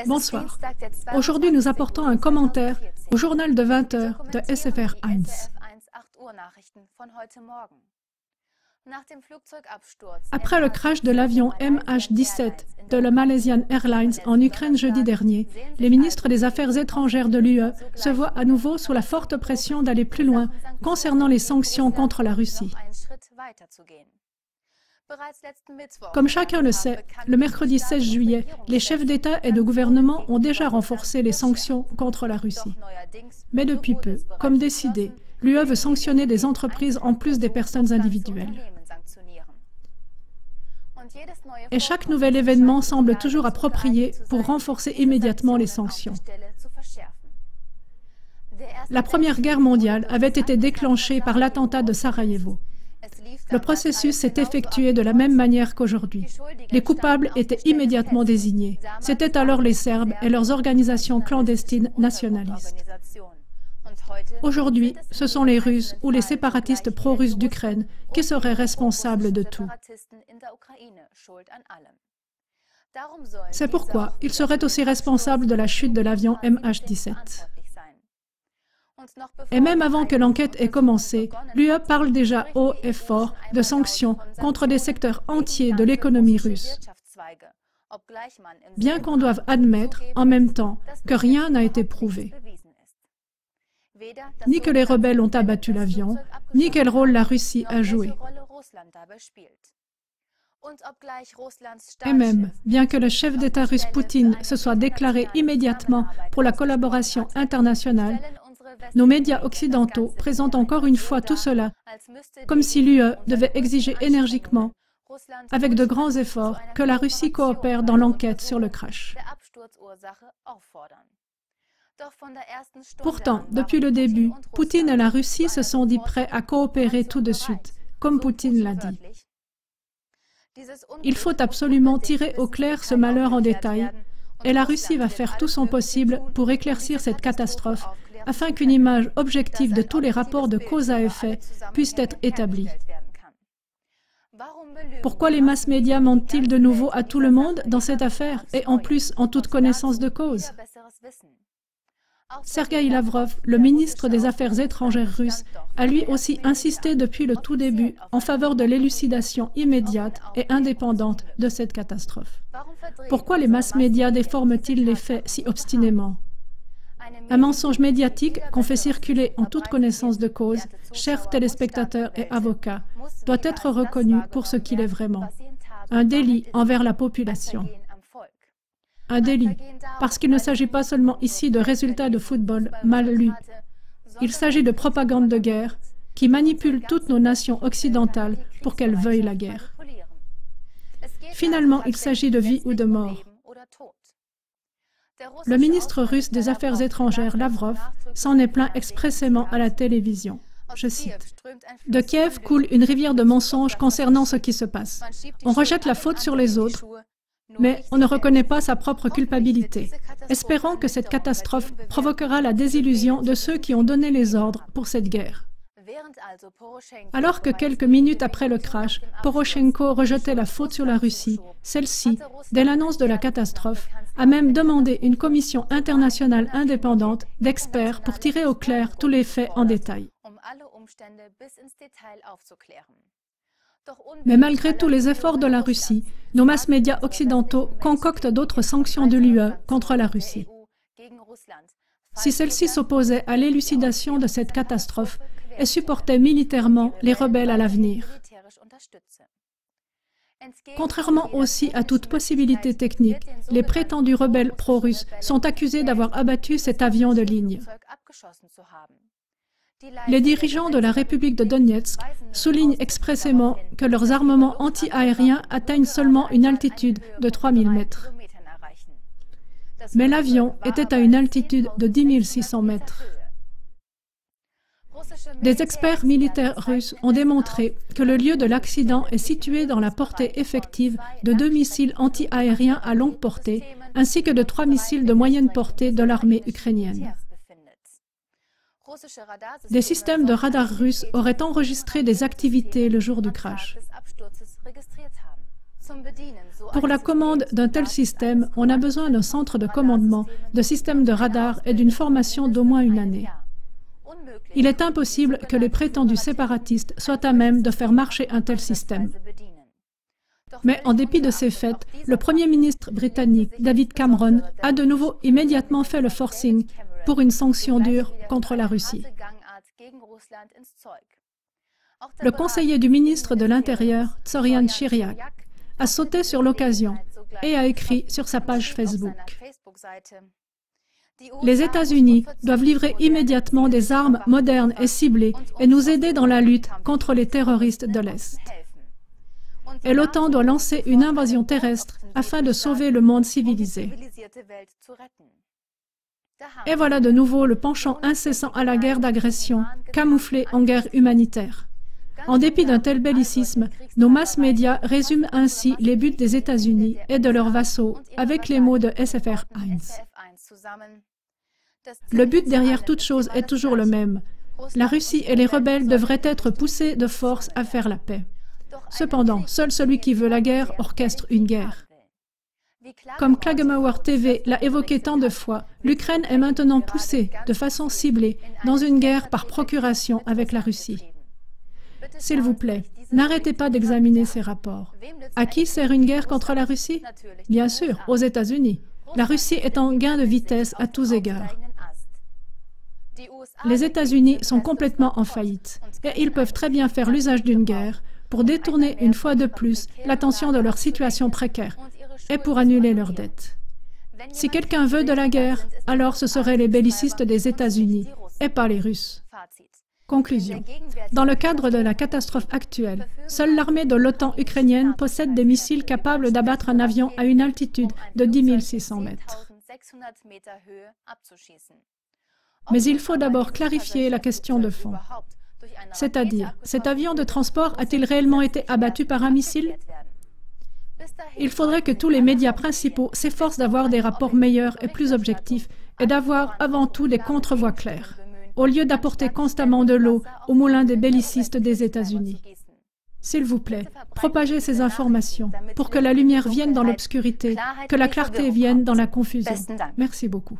Bonsoir. Aujourd'hui, nous apportons un commentaire au journal de 20 heures de SFR1. Après le crash de l'avion MH17 de la Malaysian Airlines en Ukraine jeudi dernier, les ministres des Affaires étrangères de l'UE se voient à nouveau sous la forte pression d'aller plus loin concernant les sanctions contre la Russie. Comme chacun le sait, le mercredi 16 juillet, les chefs d'État et de gouvernement ont déjà renforcé les sanctions contre la Russie. Mais depuis peu, comme décidé, l'UE veut sanctionner des entreprises en plus des personnes individuelles. Et chaque nouvel événement semble toujours approprié pour renforcer immédiatement les sanctions. La Première Guerre mondiale avait été déclenchée par l'attentat de Sarajevo. Le processus s'est effectué de la même manière qu'aujourd'hui. Les coupables étaient immédiatement désignés. C'étaient alors les Serbes et leurs organisations clandestines nationalistes. Aujourd'hui, ce sont les Russes ou les séparatistes pro-russes d'Ukraine qui seraient responsables de tout. C'est pourquoi ils seraient aussi responsables de la chute de l'avion MH17. Et même avant que l'enquête ait commencé, l'UE parle déjà haut et fort de sanctions contre des secteurs entiers de l'économie russe. Bien qu'on doive admettre, en même temps, que rien n'a été prouvé. Ni que les rebelles ont abattu l'avion, ni quel rôle la Russie a joué. Et même, bien que le chef d'État russe Poutine se soit déclaré immédiatement pour la collaboration internationale, nos médias occidentaux présentent encore une fois tout cela comme si l'UE devait exiger énergiquement, avec de grands efforts, que la Russie coopère dans l'enquête sur le crash. Pourtant, depuis le début, Poutine et la Russie se sont dit prêts à coopérer tout de suite, comme Poutine l'a dit. Il faut absolument tirer au clair ce malheur en détail, et la Russie va faire tout son possible pour éclaircir cette catastrophe, afin qu'une image objective de tous les rapports de cause à effet puisse être établie. Pourquoi les mass-médias mentent-ils de nouveau à tout le monde dans cette affaire, et en plus en toute connaissance de cause? Sergueï Lavrov, le ministre des Affaires étrangères russe, a lui aussi insisté depuis le tout début en faveur de l'élucidation immédiate et indépendante de cette catastrophe. Pourquoi les mass-médias déforment-ils les faits si obstinément? Un mensonge médiatique qu'on fait circuler en toute connaissance de cause, chers téléspectateurs et avocats, doit être reconnu pour ce qu'il est vraiment. Un délit envers la population. Un délit, parce qu'il ne s'agit pas seulement ici de résultats de football mal lus. Il s'agit de propagande de guerre qui manipule toutes nos nations occidentales pour qu'elles veuillent la guerre. Finalement, il s'agit de vie ou de mort. Le ministre russe des Affaires étrangères, Lavrov, s'en est plaint expressément à la télévision. Je cite, « De Kiev coule une rivière de mensonges concernant ce qui se passe. On rejette la faute sur les autres, mais on ne reconnaît pas sa propre culpabilité. Espérons que cette catastrophe provoquera la désillusion de ceux qui ont donné les ordres pour cette guerre. » Alors que quelques minutes après le crash, Poroshenko rejetait la faute sur la Russie, celle-ci, dès l'annonce de la catastrophe, a même demandé une commission internationale indépendante d'experts pour tirer au clair tous les faits en détail. Mais malgré tous les efforts de la Russie, nos mass-médias occidentaux concoctent d'autres sanctions de l'UE contre la Russie. Si celle-ci s'opposait à l'élucidation de cette catastrophe et supportait militairement les rebelles à l'avenir. Contrairement aussi à toute possibilité technique, les prétendus rebelles pro-russes sont accusés d'avoir abattu cet avion de ligne. Les dirigeants de la République de Donetsk soulignent expressément que leurs armements anti-aériens atteignent seulement une altitude de 3000 mètres. Mais l'avion était à une altitude de 10 600 mètres. Des experts militaires russes ont démontré que le lieu de l'accident est situé dans la portée effective de 2 missiles anti-aériens à longue portée, ainsi que de 3 missiles de moyenne portée de l'armée ukrainienne. Des systèmes de radar russes auraient enregistré des activités le jour du crash. Pour la commande d'un tel système, on a besoin d'un centre de commandement, de systèmes de radar et d'une formation d'au moins une année. Il est impossible que les prétendus séparatistes soient à même de faire marcher un tel système. Mais en dépit de ces faits, le Premier ministre britannique, David Cameron, a de nouveau immédiatement fait le forcing pour une sanction dure contre la Russie. Le conseiller du ministre de l'Intérieur, Zorian Chiriak, a sauté sur l'occasion et a écrit sur sa page Facebook: les États-Unis doivent livrer immédiatement des armes modernes et ciblées et nous aider dans la lutte contre les terroristes de l'Est. Et l'OTAN doit lancer une invasion terrestre afin de sauver le monde civilisé. Et voilà de nouveau le penchant incessant à la guerre d'agression, camouflé en guerre humanitaire. En dépit d'un tel bellicisme, nos mass-médias résument ainsi les buts des États-Unis et de leurs vassaux avec les mots de SFR 1. Le but derrière toute chose est toujours le même. La Russie et les rebelles devraient être poussés de force à faire la paix. Cependant, seul celui qui veut la guerre orchestre une guerre. Comme Klagemauer TV l'a évoqué tant de fois, l'Ukraine est maintenant poussée, de façon ciblée, dans une guerre par procuration avec la Russie. S'il vous plaît, n'arrêtez pas d'examiner ces rapports. À qui sert une guerre contre la Russie? Bien sûr, aux États-Unis. La Russie est en gain de vitesse à tous égards. Les États-Unis sont complètement en faillite et ils peuvent très bien faire l'usage d'une guerre pour détourner une fois de plus l'attention de leur situation précaire et pour annuler leurs dettes. Si quelqu'un veut de la guerre, alors ce seraient les bellicistes des États-Unis et pas les Russes. Conclusion. Dans le cadre de la catastrophe actuelle, seule l'armée de l'OTAN ukrainienne possède des missiles capables d'abattre un avion à une altitude de 10 600 mètres. Mais il faut d'abord clarifier la question de fond. C'est-à-dire, cet avion de transport a-t-il réellement été abattu par un missile? Il faudrait que tous les médias principaux s'efforcent d'avoir des rapports meilleurs et plus objectifs et d'avoir avant tout des contre-voix claires, au lieu d'apporter constamment de l'eau au moulin des bellicistes des États-Unis. S'il vous plaît, propagez ces informations pour que la lumière vienne dans l'obscurité, que la clarté vienne dans la confusion. Merci beaucoup.